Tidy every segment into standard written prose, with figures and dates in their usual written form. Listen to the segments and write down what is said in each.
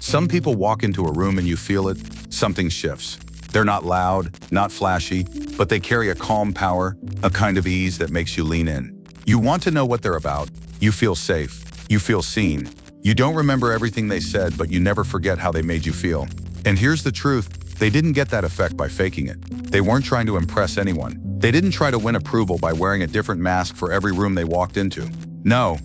Some people walk into a room and you feel it, something shifts. They're not loud, not flashy, but they carry a calm power, a kind of ease that makes you lean in. You want to know what they're about. You feel safe. You feel seen. You don't remember everything they said, but you never forget how they made you feel. And here's the truth. They didn't get that effect by faking it. They weren't trying to impress anyone. They didn't try to win approval by wearing a different mask for every room they walked into. No.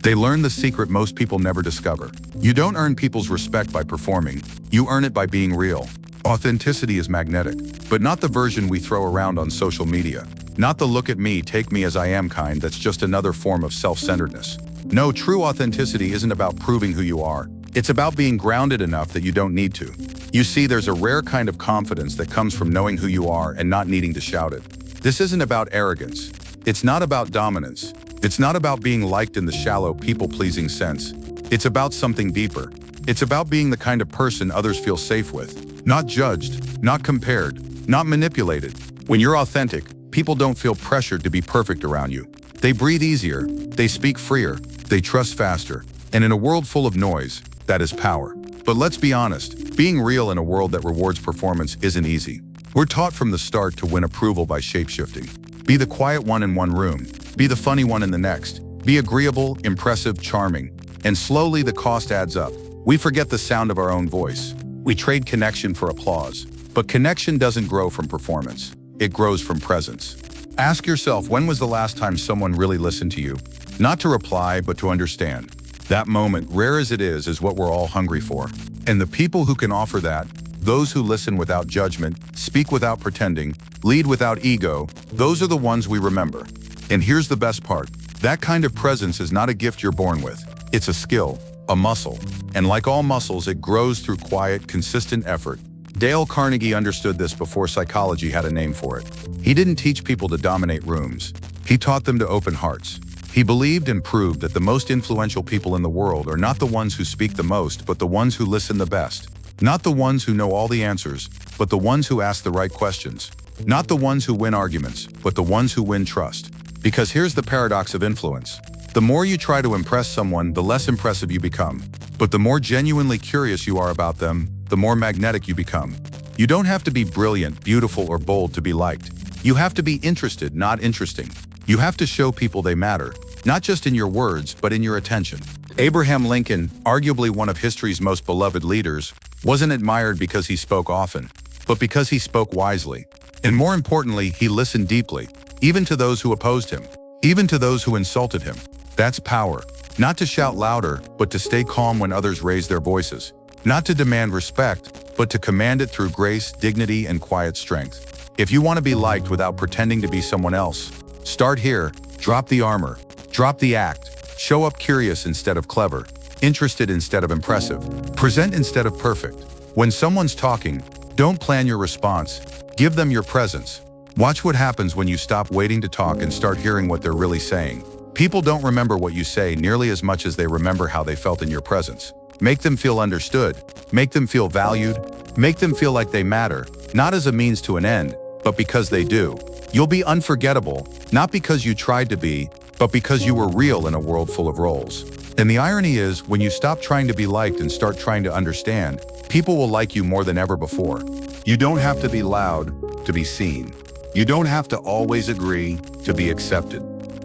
They learned the secret most people never discover. You don't earn people's respect by performing. You earn it by being real. Authenticity is magnetic, but not the version we throw around on social media. Not the look at me, take me as I am kind that's just another form of self-centeredness. No, true authenticity isn't about proving who you are. It's about being grounded enough that you don't need to. You see, there's a rare kind of confidence that comes from knowing who you are and not needing to shout it. This isn't about arrogance. It's not about dominance. It's not about being liked in the shallow, people-pleasing sense. It's about something deeper. It's about being the kind of person others feel safe with. Not judged, not compared, not manipulated. When you're authentic, people don't feel pressured to be perfect around you. They breathe easier, they speak freer, they trust faster. And in a world full of noise, that is power. But let's be honest, being real in a world that rewards performance isn't easy. We're taught from the start to win approval by shape-shifting. Be the quiet one in one room. Be the funny one in the next. Be agreeable, impressive, charming. And slowly the cost adds up. We forget the sound of our own voice. We trade connection for applause. But connection doesn't grow from performance. It grows from presence. Ask yourself, when was the last time someone really listened to you? Not to reply, but to understand. That moment, rare as it is what we're all hungry for. And the people who can offer that, those who listen without judgment, speak without pretending, lead without ego, those are the ones we remember. And here's the best part. That kind of presence is not a gift you're born with. It's a skill, a muscle. And like all muscles, it grows through quiet, consistent effort. Dale Carnegie understood this before psychology had a name for it. He didn't teach people to dominate rooms. He taught them to open hearts. He believed and proved that the most influential people in the world are not the ones who speak the most, but the ones who listen the best. Not the ones who know all the answers, but the ones who ask the right questions. Not the ones who win arguments, but the ones who win trust. Because here's the paradox of influence. The more you try to impress someone, the less impressive you become. But the more genuinely curious you are about them, the more magnetic you become. You don't have to be brilliant, beautiful, or bold to be liked. You have to be interested, not interesting. You have to show people they matter, not just in your words, but in your attention. Abraham Lincoln, arguably one of history's most beloved leaders, wasn't admired because he spoke often, but because he spoke wisely. And more importantly, he listened deeply, even to those who opposed him, even to those who insulted him. That's power. Not to shout louder, but to stay calm when others raise their voices. Not to demand respect, but to command it through grace, dignity, and quiet strength. If you want to be liked without pretending to be someone else, start here. Drop the armor. Drop the act. Show up curious instead of clever. Interested instead of impressive. Present instead of perfect. When someone's talking, don't plan your response. Give them your presence. Watch what happens when you stop waiting to talk and start hearing what they're really saying. People don't remember what you say nearly as much as they remember how they felt in your presence. Make them feel understood. Make them feel valued. Make them feel like they matter, not as a means to an end, but because they do. You'll be unforgettable, not because you tried to be, but because you were real in a world full of roles. And the irony is, when you stop trying to be liked and start trying to understand, people will like you more than ever before. You don't have to be loud to be seen. You don't have to always agree to be accepted.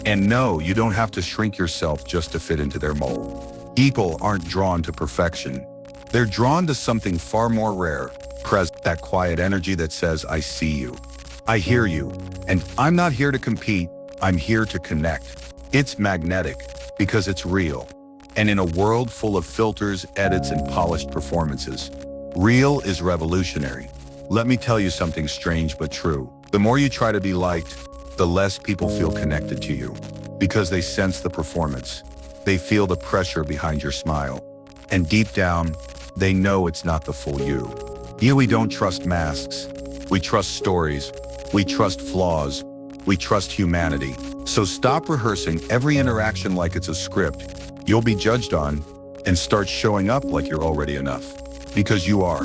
And no, you don't have to shrink yourself just to fit into their mold. People aren't drawn to perfection. They're drawn to something far more rare, that quiet energy that says, I see you, I hear you, and I'm not here to compete, I'm here to connect. It's magnetic because it's real. And in a world full of filters, edits, and polished performances, real is revolutionary. Let me tell you something strange but true. The more you try to be liked, the less people feel connected to you, because they sense the performance. They feel the pressure behind your smile. And deep down, they know it's not the full you. Here we don't trust masks. We trust stories. We trust flaws. We trust humanity. So stop rehearsing every interaction like it's a script you'll be judged on, and start showing up like you're already enough. Because you are.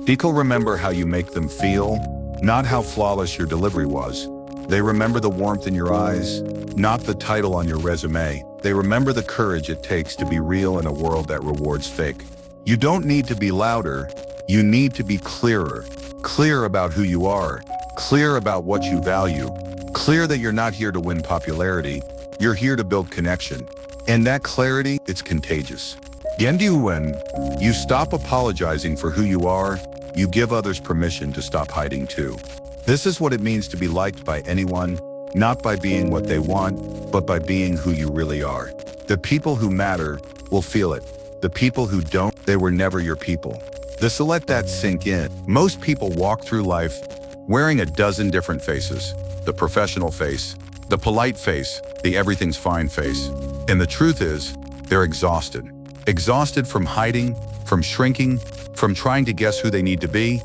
People remember how you make them feel, not how flawless your delivery was. They remember the warmth in your eyes, not the title on your resume. They remember the courage it takes to be real in a world that rewards fake. You don't need to be louder. You need to be clearer. Clear about who you are. Clear about what you value. Clear that you're not here to win popularity. You're here to build connection. And that clarity, it's contagious. When you stop apologizing for who you are, you give others permission to stop hiding too. This is what it means to be liked by anyone, not by being what they want, but by being who you really are. The people who matter will feel it. The people who don't, they were never your people. So let that sink in. Most people walk through life wearing a dozen different faces. The professional face, the polite face, the everything's fine face. And the truth is, they're exhausted. Exhausted from hiding, from shrinking, from trying to guess who they need to be,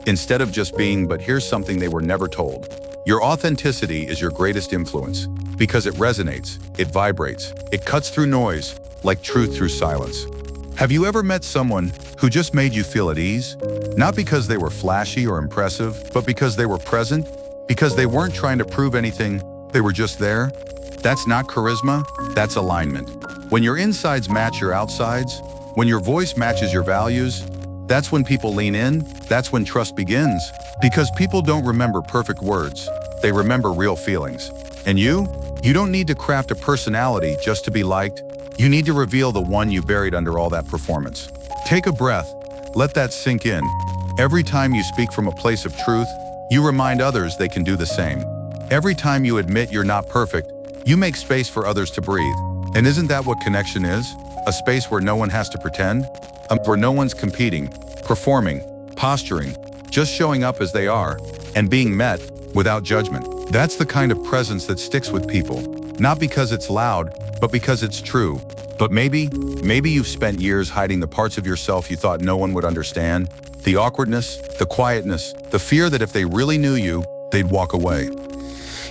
instead of just being, but here's something they were never told. Your authenticity is your greatest influence because it resonates, it vibrates, it cuts through noise like truth through silence. Have you ever met someone who just made you feel at ease? Not because they were flashy or impressive, but because they were present, because they weren't trying to prove anything, they were just there? That's not charisma, that's alignment. When your insides match your outsides, when your voice matches your values, that's when people lean in, that's when trust begins. Because people don't remember perfect words, they remember real feelings. And you don't need to craft a personality just to be liked. You need to reveal the one you buried under all that performance. Take a breath, let that sink in. Every time you speak from a place of truth, you remind others they can do the same. Every time you admit you're not perfect, you make space for others to breathe. And isn't that what connection is? A space where no one has to pretend, where no one's competing, performing, posturing, just showing up as they are, and being met without judgment. That's the kind of presence that sticks with people, not because it's loud, but because it's true. But maybe you've spent years hiding the parts of yourself you thought no one would understand, the awkwardness, the quietness, the fear that if they really knew you, they'd walk away.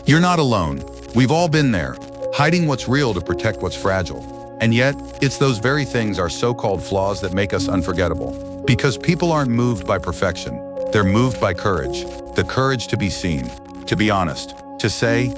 You're not alone. We've all been there, hiding what's real to protect what's fragile. And yet, it's those very things, our so-called flaws, that make us unforgettable. Because people aren't moved by perfection. They're moved by courage. The courage to be seen, to be honest, to say,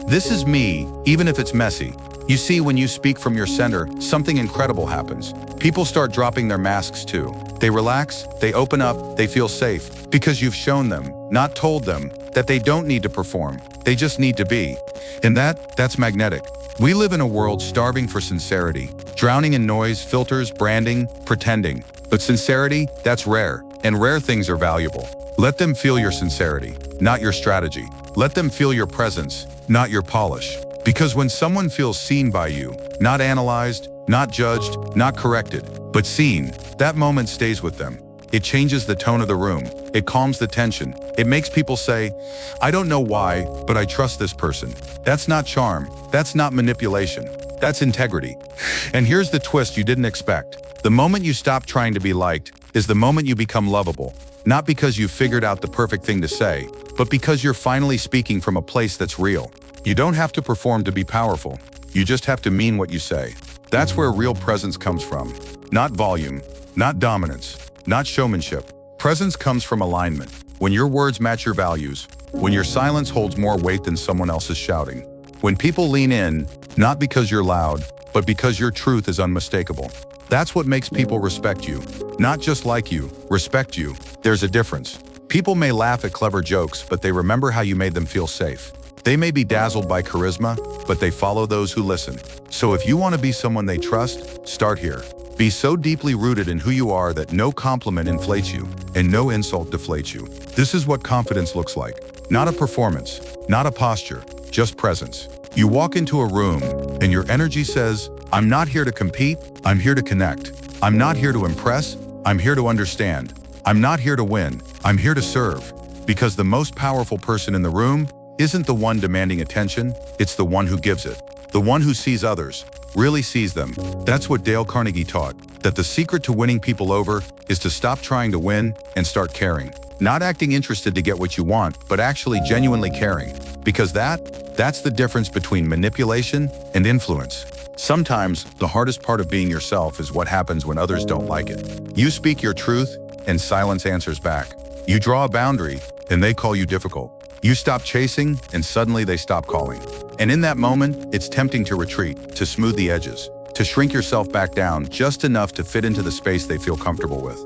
this is me, even if it's messy. You see, when you speak from your center, something incredible happens. People start dropping their masks too. They relax, they open up, they feel safe. Because you've shown them, not told them, that they don't need to perform. They just need to be. And that's magnetic. We live in a world starving for sincerity, drowning in noise, filters, branding, pretending. But sincerity, that's rare, and rare things are valuable. Let them feel your sincerity, not your strategy. Let them feel your presence, not your polish. Because when someone feels seen by you, not analyzed, not judged, not corrected, but seen, that moment stays with them. It changes the tone of the room. It calms the tension. It makes people say, I don't know why, but I trust this person. That's not charm. That's not manipulation. That's integrity. And here's the twist you didn't expect. The moment you stop trying to be liked is the moment you become lovable. Not because you've figured out the perfect thing to say, but because you're finally speaking from a place that's real. You don't have to perform to be powerful. You just have to mean what you say. That's where real presence comes from. Not volume, not dominance, not showmanship. Presence comes from alignment. When your words match your values, when your silence holds more weight than someone else's shouting. When people lean in, not because you're loud, but because your truth is unmistakable. That's what makes people respect you. Not just like you, respect you. There's a difference. People may laugh at clever jokes, but they remember how you made them feel safe. They may be dazzled by charisma, but they follow those who listen. So if you want to be someone they trust, start here. Be so deeply rooted in who you are that no compliment inflates you and no insult deflates you. This is what confidence looks like. Not a performance, not a posture, just presence. You walk into a room and your energy says, I'm not here to compete, I'm here to connect. I'm not here to impress, I'm here to understand. I'm not here to win, I'm here to serve. Because the most powerful person in the room isn't the one demanding attention, it's the one who gives it. The one who sees others, really sees them. That's what Dale Carnegie taught, that the secret to winning people over is to stop trying to win and start caring. Not acting interested to get what you want, but actually genuinely caring. Because that's the difference between manipulation and influence. Sometimes, the hardest part of being yourself is what happens when others don't like it. You speak your truth, and silence answers back. You draw a boundary, and they call you difficult. You stop chasing, and suddenly they stop calling. And in that moment, it's tempting to retreat, to smooth the edges, to shrink yourself back down just enough to fit into the space they feel comfortable with.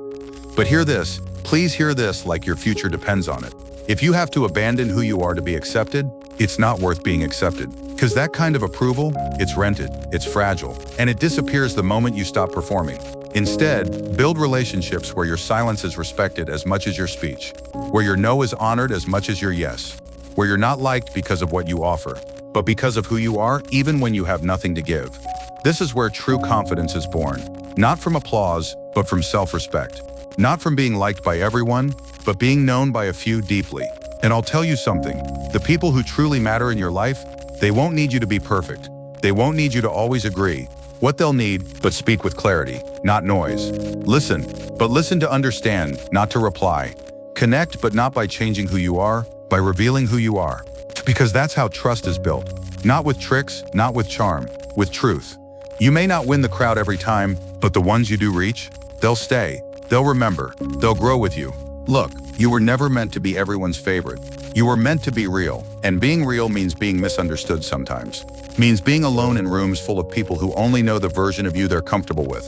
But hear this, please hear this like your future depends on it. If you have to abandon who you are to be accepted, it's not worth being accepted. Because that kind of approval, it's rented, it's fragile, and it disappears the moment you stop performing. Instead, build relationships where your silence is respected as much as your speech, where your no is honored as much as your yes, where you're not liked because of what you offer, but because of who you are, even when you have nothing to give. This is where true confidence is born, not from applause, but from self-respect. Not from being liked by everyone, but being known by a few deeply. And I'll tell you something, the people who truly matter in your life, they won't need you to be perfect. They won't need you to always agree. What they'll need, but speak with clarity, not noise. Listen, but listen to understand, not to reply. Connect, but not by changing who you are, by revealing who you are. Because that's how trust is built. Not with tricks, not with charm, with truth. You may not win the crowd every time, but the ones you do reach, they'll stay. They'll remember. They'll grow with you. Look, you were never meant to be everyone's favorite. You were meant to be real. And being real means being misunderstood sometimes. Means being alone in rooms full of people who only know the version of you they're comfortable with.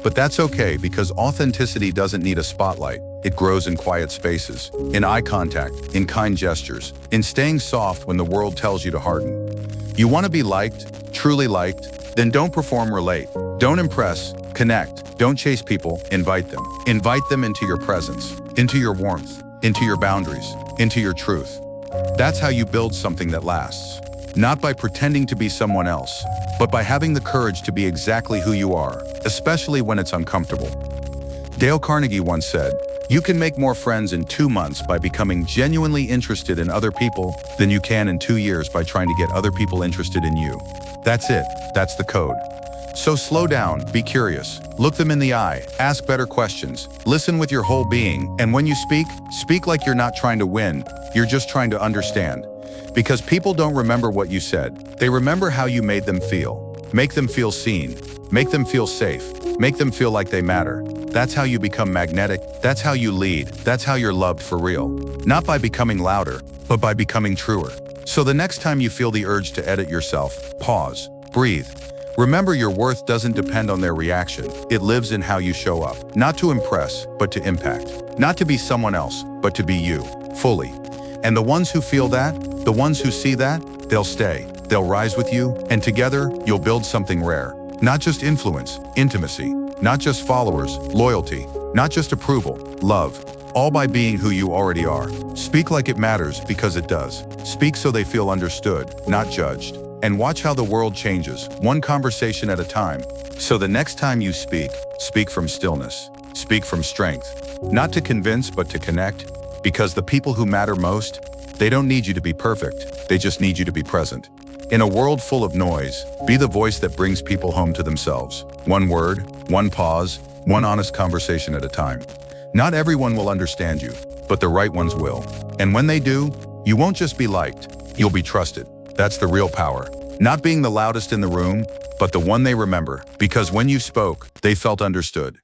But that's okay, because authenticity doesn't need a spotlight. It grows in quiet spaces, in eye contact, in kind gestures, in staying soft when the world tells you to harden. You want to be liked, truly liked? Then don't perform, relate. Don't impress, connect. Don't chase people, invite them. Invite them into your presence, into your warmth, into your boundaries, into your truth. That's how you build something that lasts. Not by pretending to be someone else, but by having the courage to be exactly who you are, especially when it's uncomfortable. Dale Carnegie once said, "You can make more friends in 2 months by becoming genuinely interested in other people than you can in 2 years by trying to get other people interested in you." That's it. That's the code. So slow down, be curious, look them in the eye, ask better questions, listen with your whole being, and when you speak, speak like you're not trying to win, you're just trying to understand. Because people don't remember what you said, they remember how you made them feel. Make them feel seen, make them feel safe, make them feel like they matter. That's how you become magnetic, that's how you lead, that's how you're loved for real. Not by becoming louder, but by becoming truer. So the next time you feel the urge to edit yourself, pause, breathe. Remember, your worth doesn't depend on their reaction. It lives in how you show up. Not to impress, but to impact. Not to be someone else, but to be you, fully. And the ones who feel that, the ones who see that, they'll stay. They'll rise with you, and together, you'll build something rare. Not just influence, intimacy. Not just followers, loyalty. Not just approval, love. All by being who you already are. Speak like it matters, because it does. Speak so they feel understood, not judged. And watch how the world changes, one conversation at a time. So the next time you speak, speak from stillness. Speak from strength. Not to convince, but to connect. Because the people who matter most, they don't need you to be perfect. They just need you to be present. In a world full of noise, be the voice that brings people home to themselves. One word, one pause, one honest conversation at a time. Not everyone will understand you, but the right ones will. And when they do, you won't just be liked, you'll be trusted. That's the real power. Not being the loudest in the room, but the one they remember. Because when you spoke, they felt understood.